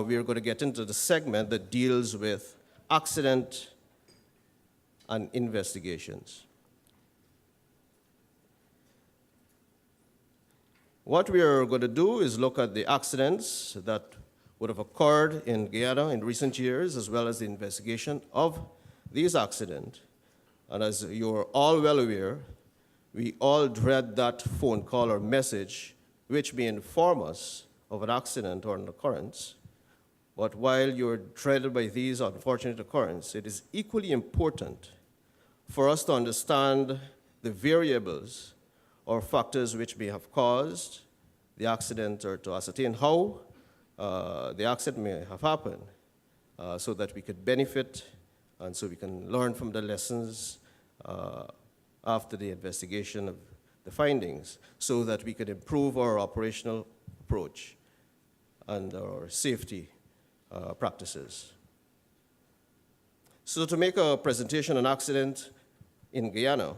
we are going to get into the segment that deals with accident and investigations. What we are going to do is look at the accidents that would have occurred in Guyana in recent years, as well as the investigation of these accidents. And as you're all well aware, we all dread that phone call or message which may inform us of an accident or an occurrence. But while you're dreaded by these unfortunate occurrences, it is equally important for us to understand the variables or factors which may have caused the accident, or to ascertain how the accident may have happened, so that we could benefit and so we can learn from the lessons after the investigation of the findings, so that we could improve our operational approach and our safety practices. So to make a presentation on accident in Guyana,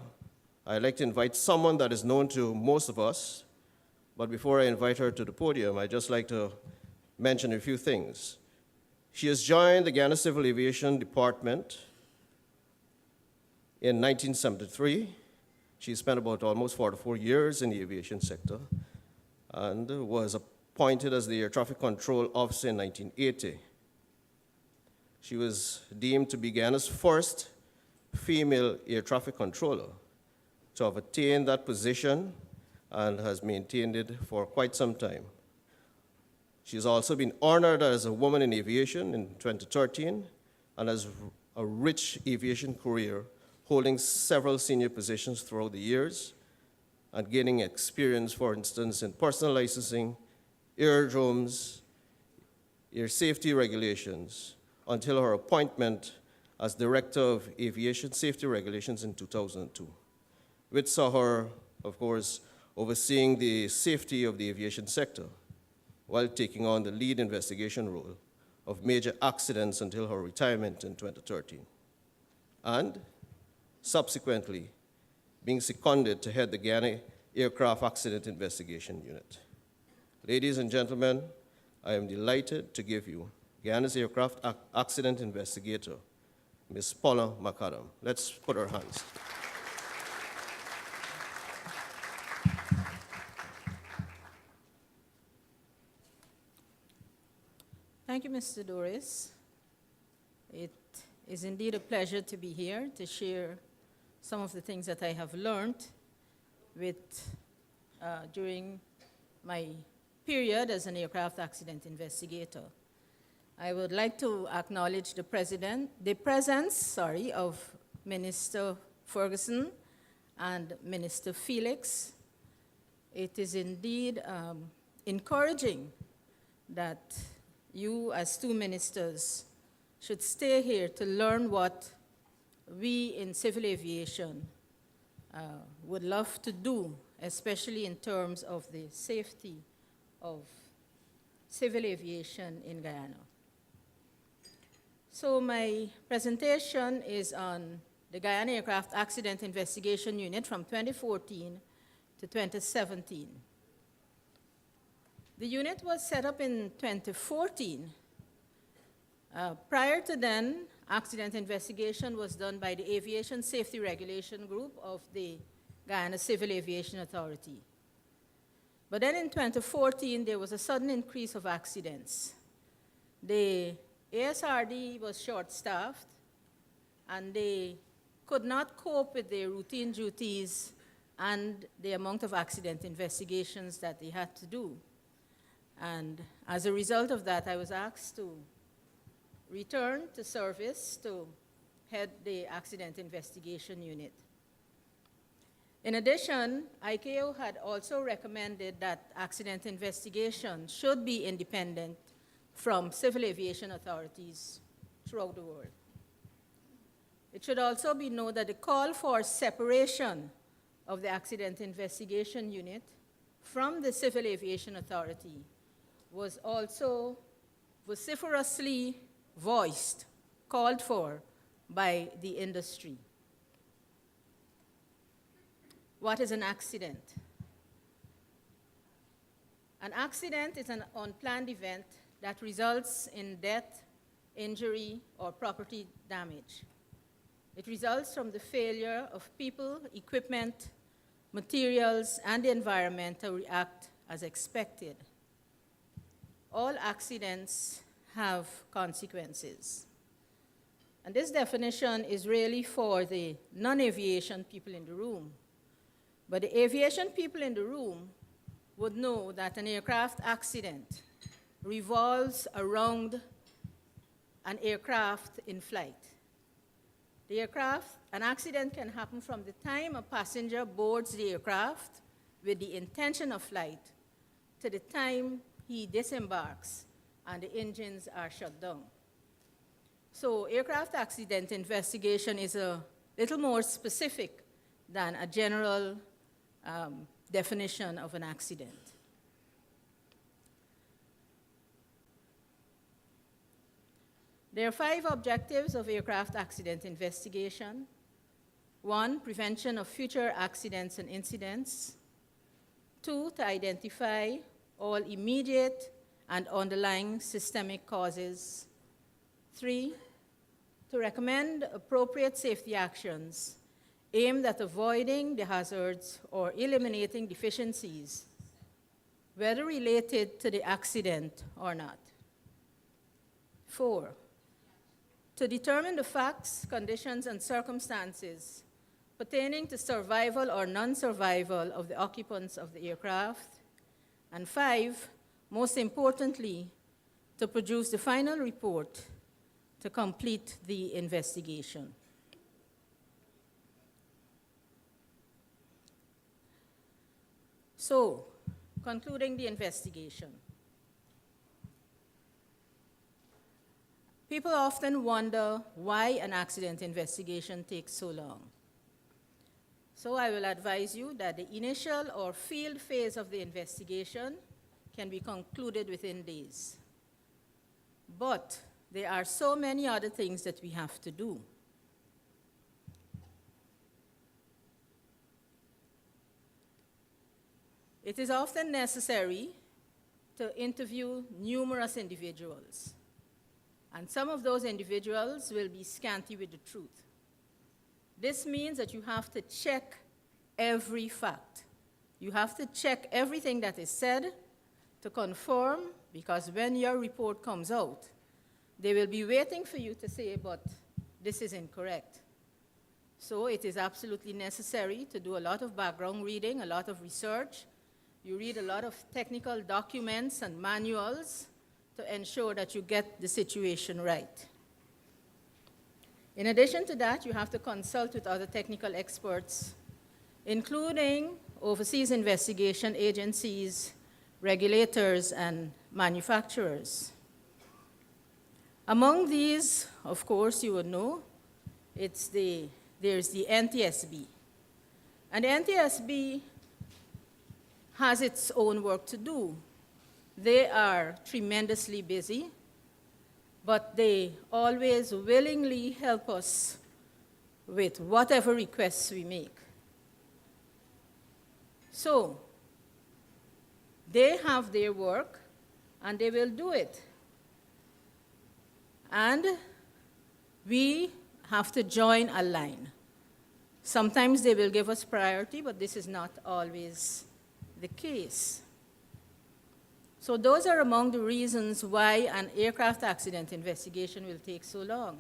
I'd like to invite someone that is known to most of us, but before I invite her to the podium, I'd just like to mention a few things. She has joined the Guyana Civil Aviation Department in 1973. She spent about almost 44 years in the aviation sector and was appointed as the Air Traffic Control Officer in 1980. She was deemed to be Guyana's first female air traffic controller to have attained that position and has maintained it for quite some time. She's also been honored as a woman in aviation in 2013 and has a rich aviation career, holding several senior positions throughout the years and gaining experience, for instance, in personal licensing, aerodromes, air safety regulations, until her appointment as Director of Aviation Safety Regulations in 2002, which saw her, of course, overseeing the safety of the aviation sector while taking on the lead investigation role of major accidents until her retirement in 2013, and subsequently being seconded to head the Guyana Aircraft Accident Investigation Unit. Ladies and gentlemen, I am delighted to give you Guyana's Aircraft Accident Investigator, Ms. Paula McAdam. Let's put our hands. Thank you, Mr. Doris. It is indeed a pleasure to be here to share some of the things that I have learned during my period as an aircraft accident investigator. I would like to acknowledge the presence of Minister Ferguson and Minister Felix. It is indeed encouraging that you, as two ministers, should stay here to learn what we in civil aviation would love to do, especially in terms of the safety of civil aviation in Guyana. So my presentation is on the Guyana Aircraft Accident Investigation Unit from 2014 to 2017. The unit was set up in 2014. Prior to then, accident investigation was done by the Aviation Safety Regulation Group of the Guyana Civil Aviation Authority. But then in 2014, there was a sudden increase of accidents. The ASRD was short-staffed, and they could not cope with their routine duties and the amount of accident investigations that they had to do. And as a result of that, I was asked to return to service to head the accident investigation unit. In addition, ICAO had also recommended that accident investigation should be independent from civil aviation authorities throughout the world. It should also be noted that the call for separation of the accident investigation unit from the Civil Aviation Authority was also vociferously voiced, called for by the industry. What is an accident? An accident is an unplanned event that results in death, injury, or property damage. It results from the failure of people, equipment, materials, and the environment to react as expected. All accidents have consequences. And this definition is really for the non-aviation people in the room. But the aviation people in the room would know that an aircraft accident revolves around an aircraft in flight. An accident can happen from the time a passenger boards the aircraft with the intention of flight to the time he disembarks and the engines are shut down. So aircraft accident investigation is a little more specific than a general definition of an accident. There are 5 objectives of aircraft accident investigation. 1, prevention of future accidents and incidents. 2, to identify all immediate and underlying systemic causes. 3, to recommend appropriate safety actions aimed at avoiding the hazards or eliminating deficiencies, whether related to the accident or not. 4, to determine the facts, conditions, and circumstances pertaining to survival or non-survival of the occupants of the aircraft. And 5, most importantly, to produce the final report to complete the investigation. So, concluding the investigation. People often wonder why an accident investigation takes so long. So I will advise you that the initial or field phase of the investigation can be concluded within days. But there are so many other things that we have to do. It is often necessary to interview numerous individuals. And some of those individuals will be scanty with the truth. This means that you have to check every fact. You have to check everything that is said to confirm, because when your report comes out, they will be waiting for you to say, but this is incorrect. So it is absolutely necessary to do a lot of background reading, a lot of research. You read a lot of technical documents and manuals to ensure that you get the situation right. In addition to that, you have to consult with other technical experts, including overseas investigation agencies, regulators, and manufacturers. Among these, of course, you would know, there's the NTSB. And the NTSB has its own work to do. They are tremendously busy, but they always willingly help us with whatever requests we make. So, they have their work, and they will do it. And we have to join a line. Sometimes they will give us priority, but this is not always the case. So those are among the reasons why an aircraft accident investigation will take so long.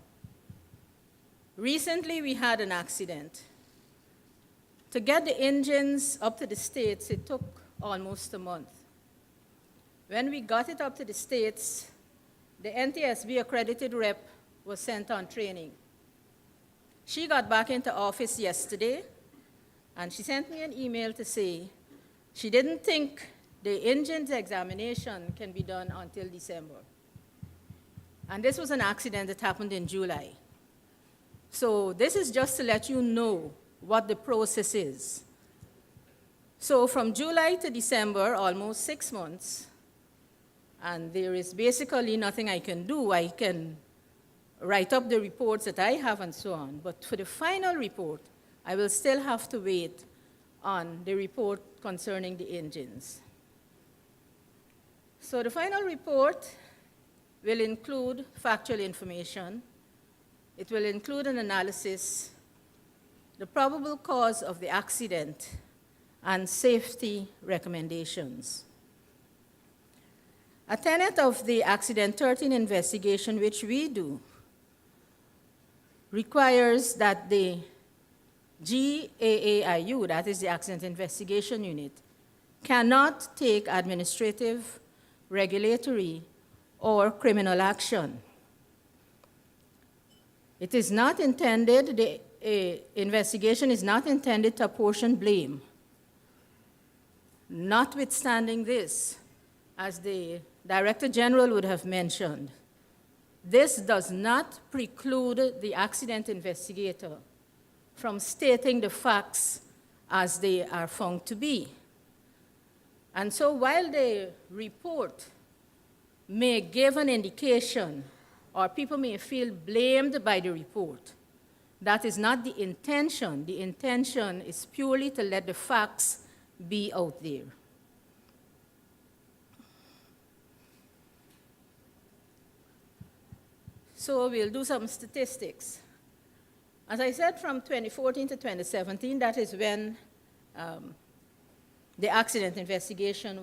Recently, we had an accident. To get the engines up to the States, it took almost a month. When we got it up to the States, the NTSB accredited rep was sent on training. She got back into office yesterday, and she sent me an email to say she didn't think the engine's examination can be done until December. And this was an accident that happened in July. So this is just to let you know what the process is. So from July to December, almost 6 months, and there is basically nothing I can do. I can write up the reports that I have and so on. But for the final report, I will still have to wait on the report concerning the engines. So the final report will include factual information. It will include an analysis, the probable cause of the accident, and safety recommendations. A tenet of the Accident 13 investigation, which we do, requires that the GAAIU, that is the Accident Investigation Unit, cannot take administrative, regulatory, or criminal action. It is not intended, the investigation is not intended to apportion blame. Notwithstanding this, as the Director General would have mentioned, this does not preclude the accident investigator from stating the facts as they are found to be. And so while the report may give an indication, or people may feel blamed by the report, that is not the intention. The intention is purely to let the facts be out there. So we'll do some statistics. As I said, from 2014 to 2017, that is when the accident investigation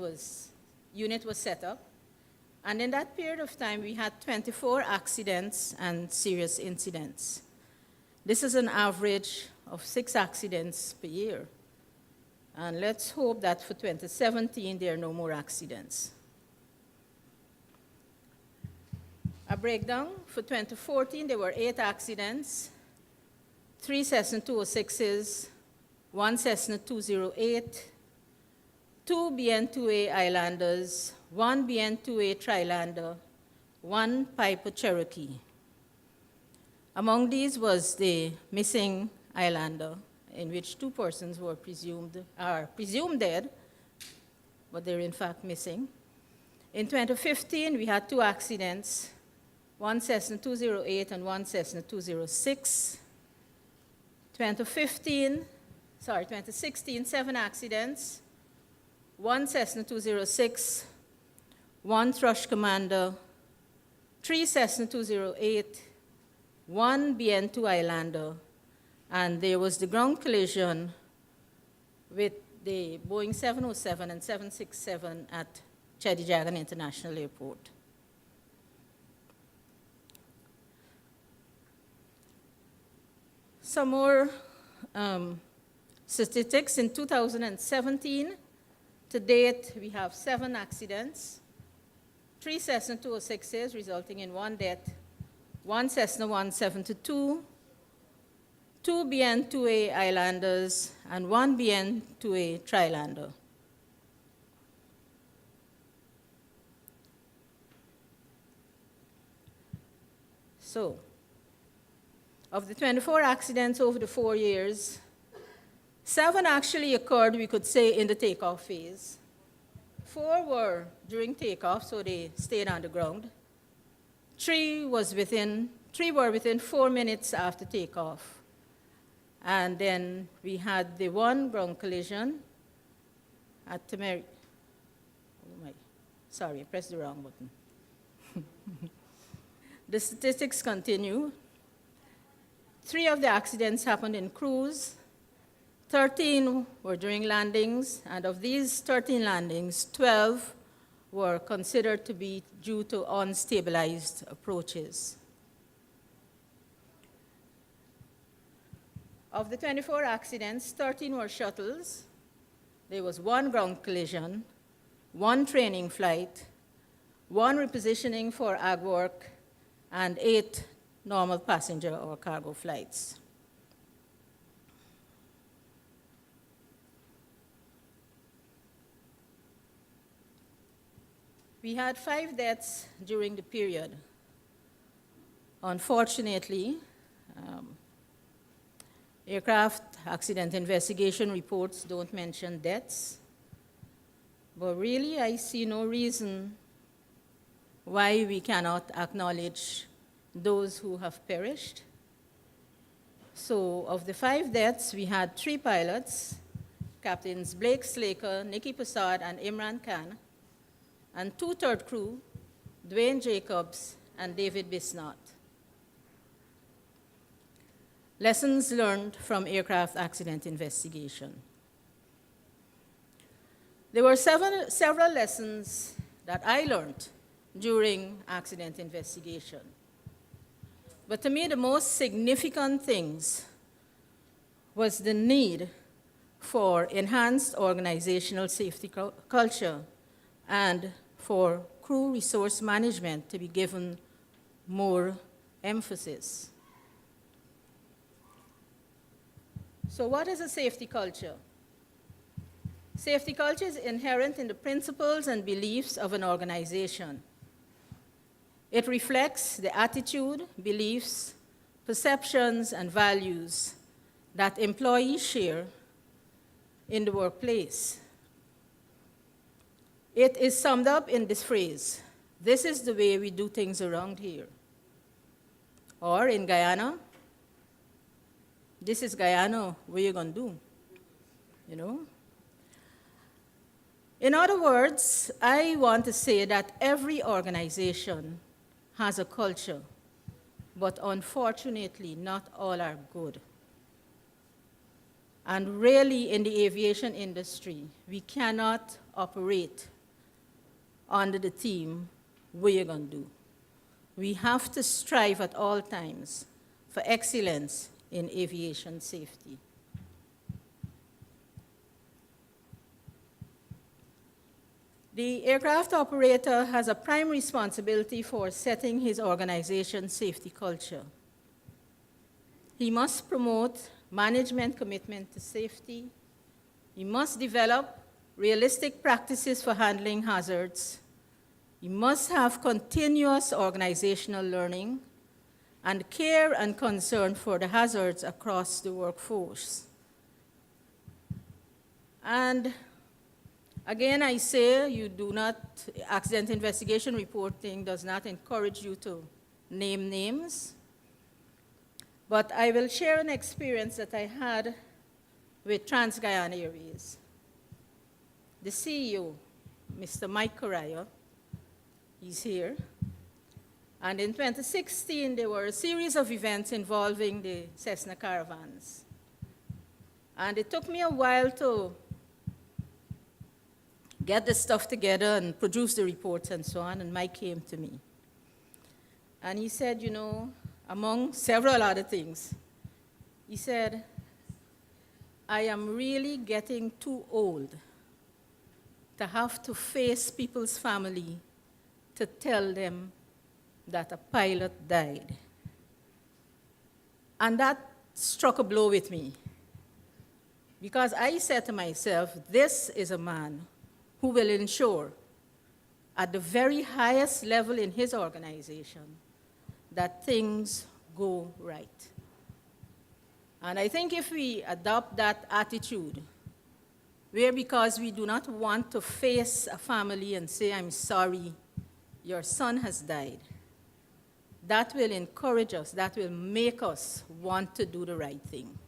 unit was set up. And in that period of time, we had 24 accidents and serious incidents. This is an average of 6 accidents per year. And let's hope that for 2017, there are no more accidents. A breakdown, for 2014, there were 8 accidents, 3 Cessna 206s, 1 Cessna 208, 2 BN-2A Islanders, 1 BN-2A Trilander, 1 Piper Cherokee. Among these was the missing Islander, in which 2 persons are presumed dead, but they're in fact missing. In 2015, we had 2 accidents, 1 Cessna 208 and 1 Cessna 206. 2016, 7 accidents, 1 Cessna 206, 1 Thrush Commander, 3 Cessna 208, 1 BN-2 Islander, and there was the ground collision with the Boeing 707 and 767 at Chedijagan International Airport. Some more statistics. In 2017, to date, we have 7 accidents, 3 Cessna 206s, resulting in 1 death, 1 Cessna 172, 2 BN-2A Islanders, and 1 BN-2A Trilander. So, of the 24 accidents over the 4 years, 7 actually occurred, we could say, in the takeoff phase. 4 were during takeoff, so they stayed on the ground. 3 were within 4 minutes after takeoff. And then we had the 1 ground collision at Tamari. Sorry, I pressed the wrong button. The statistics continue. 3 of the accidents happened in cruise, 13 were during landings, and of these 13 landings, 12 were considered to be due to unstabilized approaches. Of the 24 accidents, 13 were shuttles. There was 1 ground collision, 1 training flight, 1 repositioning for ag work, and 8 normal passenger or cargo flights. We had 5 deaths during the period. Unfortunately, aircraft accident investigation reports don't mention deaths, but really I see no reason why we cannot acknowledge those who have perished. So of the 5 deaths, we had 3 pilots, Captains Blake Slaker, Nikki Passard, and Imran Khan, and 2 third crew, Dwayne Jacobs, and David Bisnott. Lessons learned from aircraft accident investigation. There were several lessons that I learned during accident investigation. But to me, the most significant things was the need for enhanced organizational safety culture and for crew resource management to be given more emphasis. So what is a safety culture? Safety culture is inherent in the principles and beliefs of an organization. It reflects the attitude, beliefs, perceptions, and values that employees share in the workplace. It is summed up in this phrase: "This is the way we do things around here." Or in Guyana, "This is Guyana, what are you gonna do?" You know? In other words, I want to say that every organization has a culture, but unfortunately, not all are good. And really, in the aviation industry, we cannot operate under the theme, "what are you gonna do?" We have to strive at all times for excellence in aviation safety. The aircraft operator has a prime responsibility for setting his organization's safety culture. He must promote management commitment to safety. He must develop realistic practices for handling hazards. He must have continuous organizational learning and care and concern for the hazards across the workforce. And again, I say accident investigation reporting does not encourage you to name names, but I will share an experience that I had with Trans-Guyana Airways. The CEO, Mr. Mike Correa, he's here. And in 2016, there were a series of events involving the Cessna caravans. And it took me a while to get the stuff together and produce the reports and so on, and Mike came to me. And he said, you know, among several other things, he said, "I am really getting too old to have to face people's family to tell them that a pilot died." And that struck a blow with me, because I said to myself, this is a man who will ensure at the very highest level in his organization that things go right. And I think if we adopt that attitude, where because we do not want to face a family and say, "I'm sorry, your son has died," that will encourage us, that will make us want to do the right thing.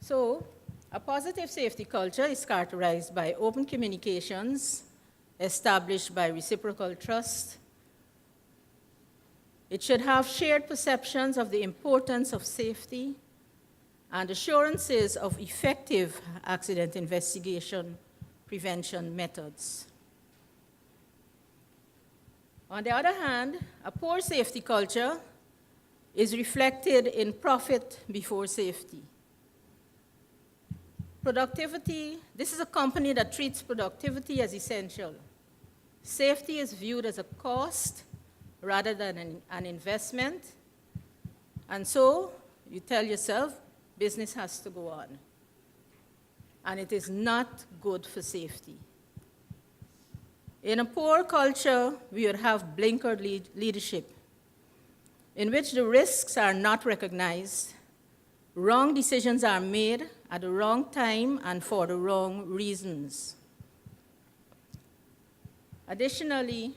So, a positive safety culture is characterized by open communications established by reciprocal trust. It should have shared perceptions of the importance of safety and assurances of effective accident investigation prevention methods. On the other hand, a poor safety culture is reflected in profit before safety. Productivity, this is a company that treats productivity as essential. Safety is viewed as a cost rather than an investment. And so you tell yourself, business has to go on. And it is not good for safety. In a poor culture, we would have blinkered leadership, in which the risks are not recognized, wrong decisions are made at the wrong time and for the wrong reasons. Additionally,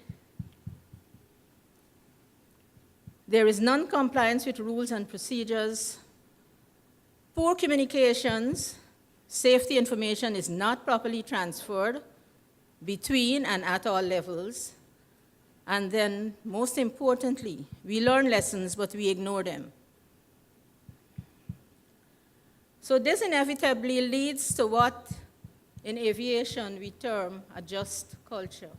there is non-compliance with rules and procedures, poor communications, safety information is not properly transferred between and at all levels. And then, most importantly, we learn lessons, but we ignore them. So this inevitably leads to what in aviation we term a just culture.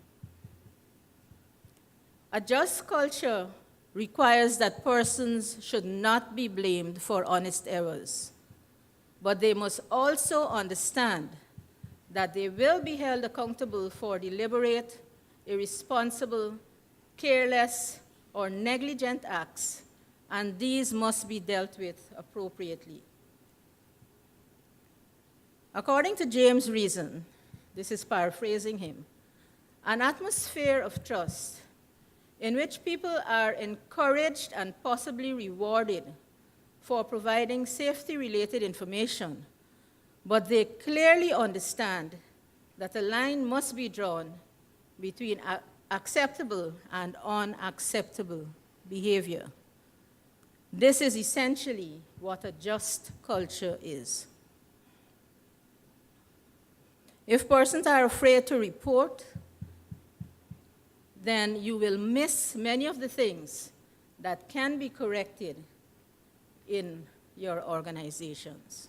A just culture requires that persons should not be blamed for honest errors, but they must also understand that they will be held accountable for deliberate, irresponsible, careless, or negligent acts, and these must be dealt with appropriately. According to James Reason, this is paraphrasing him, an atmosphere of trust in which people are encouraged and possibly rewarded for providing safety-related information, but they clearly understand that a line must be drawn between acceptable and unacceptable behavior. This is essentially what a just culture is. If persons are afraid to report, then you will miss many of the things that can be corrected in your organizations.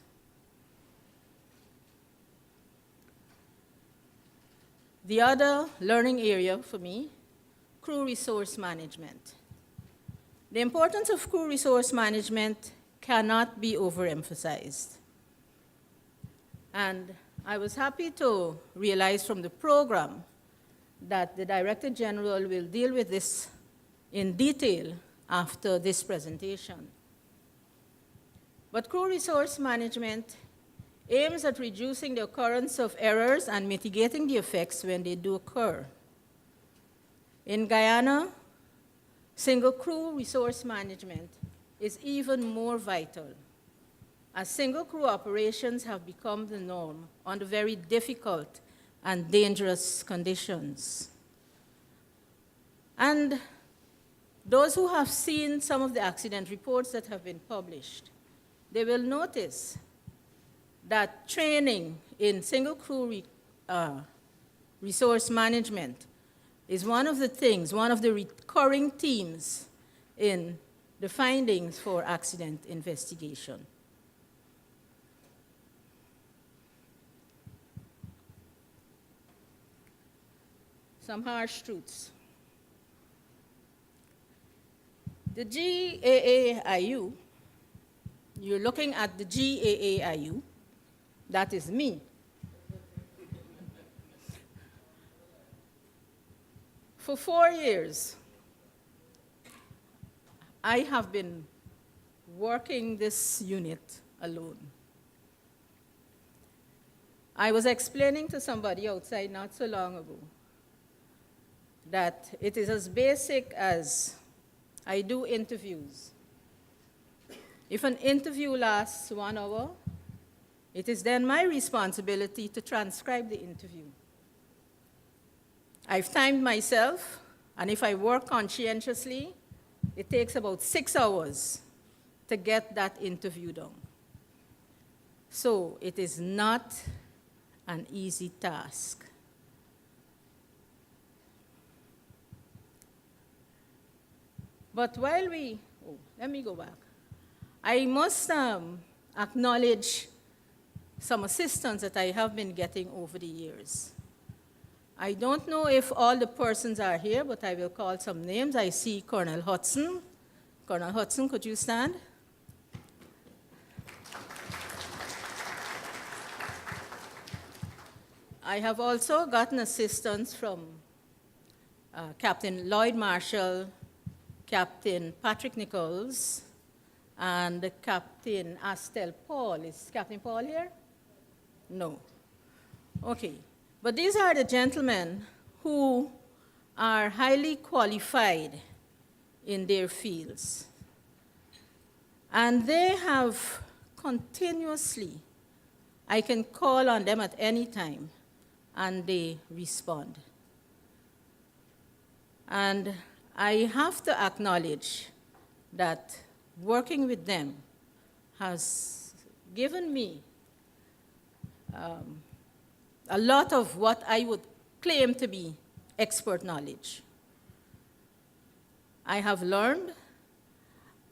The other learning area for me, crew resource management. The importance of crew resource management cannot be overemphasized. And I was happy to realize from the program that the Director General will deal with this in detail after this presentation. But crew resource management aims at reducing the occurrence of errors and mitigating the effects when they do occur. In Guyana, single crew resource management is even more vital, as single crew operations have become the norm under very difficult and dangerous conditions. And those who have seen some of the accident reports that have been published, they will notice that training in single crew resource management is one of the things, one of the recurring themes in the findings for accident investigation. Some harsh truths. The GAAIU, you're looking at the GAAIU, that is me. For 4 years, I have been working this unit alone. I was explaining to somebody outside not so long ago that it is as basic as I do interviews. If an interview lasts 1 hour, it is then my responsibility to transcribe the interview. I've timed myself, and if I work conscientiously, it takes about 6 hours to get that interview done. So it is not an easy task. But while let me go back. I must acknowledge some assistance that I have been getting over the years. I don't know if all the persons are here, but I will call some names. I see Colonel Hudson. Colonel Hudson, could you stand? I have also gotten assistance from Captain Lloyd Marshall, Captain Patrick Nichols, and Captain Astel Paul. Is Captain Paul here? No. Okay. But these are the gentlemen who are highly qualified in their fields. And they have continuously, I can call on them at any time, and they respond. And I have to acknowledge that working with them has given me a lot of what I would claim to be expert knowledge. I have learned,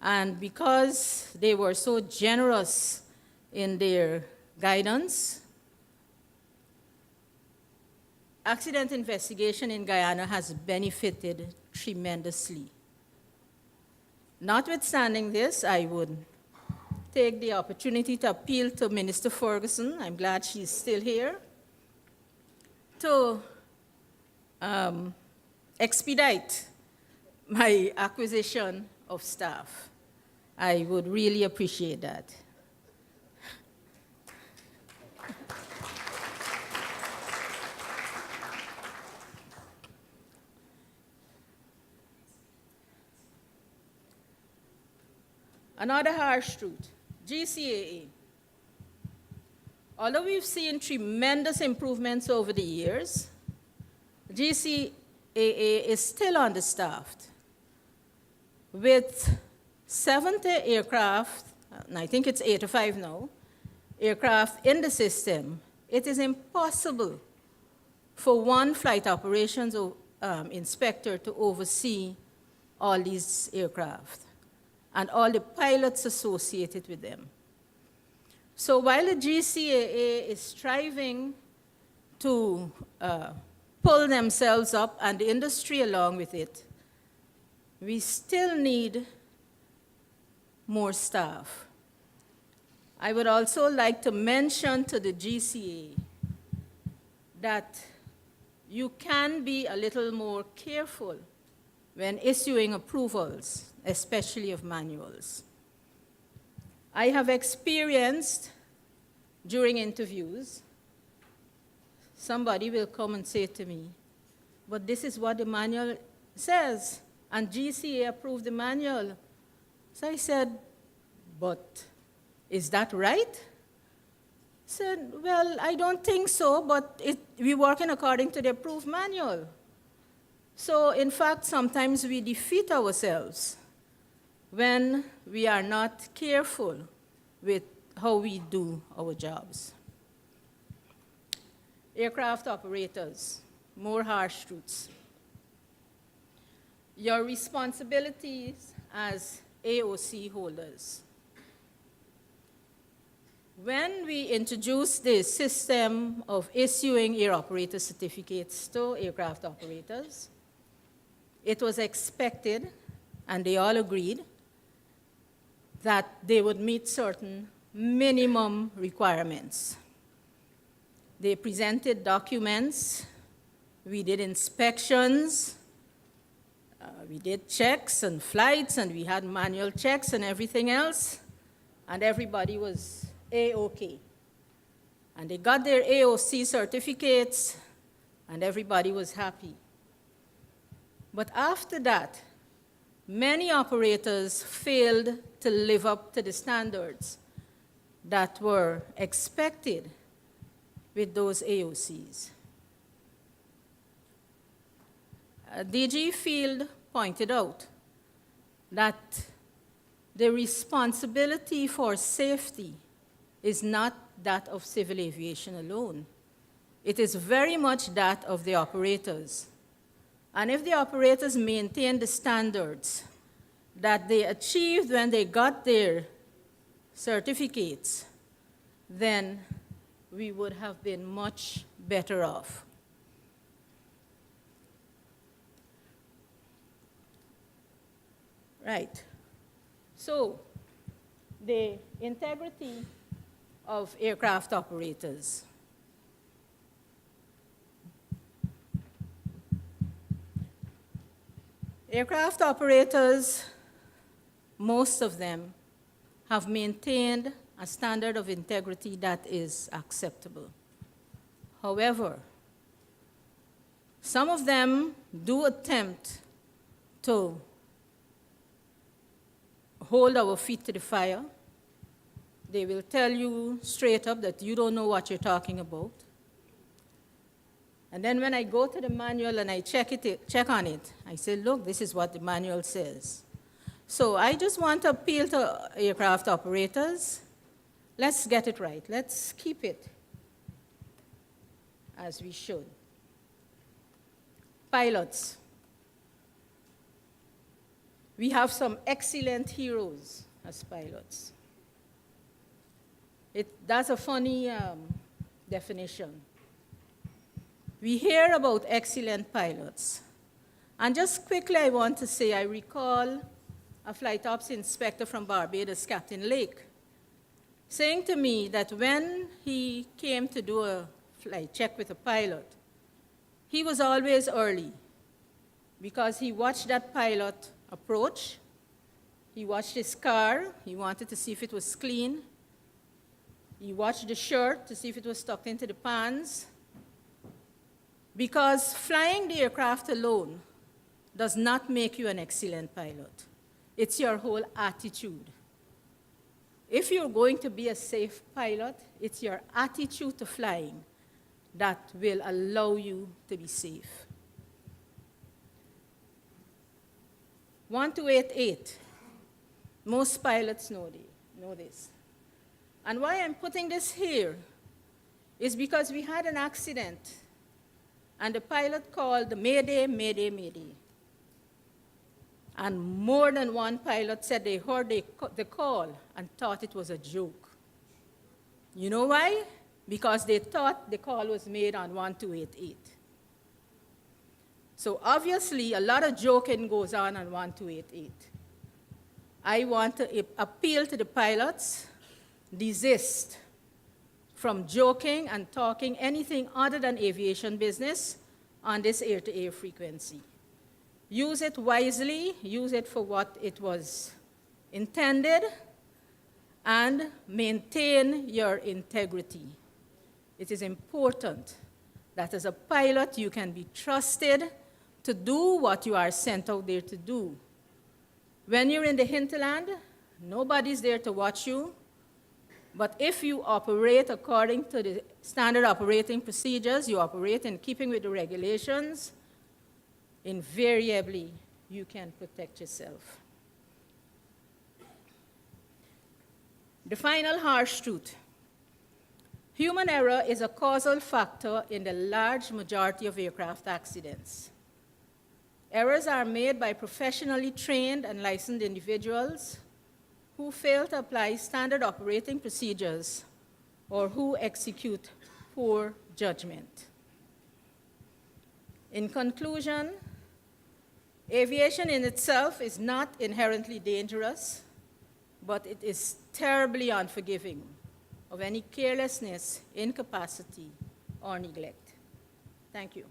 and because they were so generous in their guidance, accident investigation in Guyana has benefited tremendously. Notwithstanding this, I would take the opportunity to appeal to Minister Ferguson, I'm glad she's still here, to expedite my acquisition of staff. I would really appreciate that. Another harsh truth, GCAA. Although we've seen tremendous improvements over the years, GCAA is still understaffed. With 70 aircraft, and I think it's 85 now, aircraft in the system, it is impossible for one flight operations inspector to oversee all these aircraft and all the pilots associated with them. So while the GCAA is striving to pull themselves up and the industry along with it, we still need more staff. I would also like to mention to the GCAA that you can be a little more careful when issuing approvals, especially of manuals. I have experienced during interviews, somebody will come and say to me, but this is what the manual says, and GCA approved the manual. So I said, but is that right? I said, well, I don't think so, but we're working according to the approved manual. So in fact, sometimes we defeat ourselves when we are not careful with how we do our jobs. Aircraft operators, more harsh truths. Your responsibilities as AOC holders. When we introduced the system of issuing air operator certificates to aircraft operators, it was expected, and they all agreed, that they would meet certain minimum requirements. They presented documents, we did inspections, we did checks and flights, and we had manual checks and everything else, and everybody was A-OK. And they got their AOC certificates, and everybody was happy. But after that, many operators failed to live up to the standards that were expected with those AOCs. DG Field pointed out that the responsibility for safety is not that of civil aviation alone. It is very much that of the operators. And if the operators maintain the standards that they achieved when they got their certificates, then we would have been much better off. Right. So, the integrity of aircraft operators. Aircraft operators, most of them, have maintained a standard of integrity that is acceptable. However, some of them do attempt to hold our feet to the fire. They will tell you straight up that you don't know what you're talking about. And then when I go to the manual and I check on it, I say, look, this is what the manual says. So I just want to appeal to aircraft operators. Let's get it right. Let's keep it as we should. Pilots. We have some excellent heroes as pilots. That's a funny definition. We hear about excellent pilots. And just quickly, I want to say, I recall a flight ops inspector from Barbados, Captain Lake, saying to me that when he came to do a flight check with a pilot, he was always early because he watched that pilot approach, he watched his car, he wanted to see if it was clean, he watched the shirt to see if it was tucked into the pants, because flying the aircraft alone does not make you an excellent pilot. It's your whole attitude. If you're going to be a safe pilot, it's your attitude to flying that will allow you to be safe. 1288. Most pilots know this. And why I'm putting this here is because we had an accident, and the pilot called Mayday, Mayday, Mayday. And more than one pilot said they heard the call and thought it was a joke. You know why? Because they thought the call was made on 1288. So obviously, a lot of joking goes on 1288. I want to appeal to the pilots, desist from joking and talking anything other than aviation business on this air-to-air frequency. Use it wisely, use it for what it was intended, and maintain your integrity. It is important that as a pilot you can be trusted to do what you are sent out there to do. When you're in the hinterland, nobody's there to watch you, but if you operate according to the standard operating procedures, you operate in keeping with the regulations, invariably you can protect yourself. The final harsh truth. Human error is a causal factor in the large majority of aircraft accidents. Errors are made by professionally trained and licensed individuals who fail to apply standard operating procedures or who execute poor judgment. In conclusion, aviation in itself is not inherently dangerous, but it is terribly unforgiving of any carelessness, incapacity, or neglect. Thank you.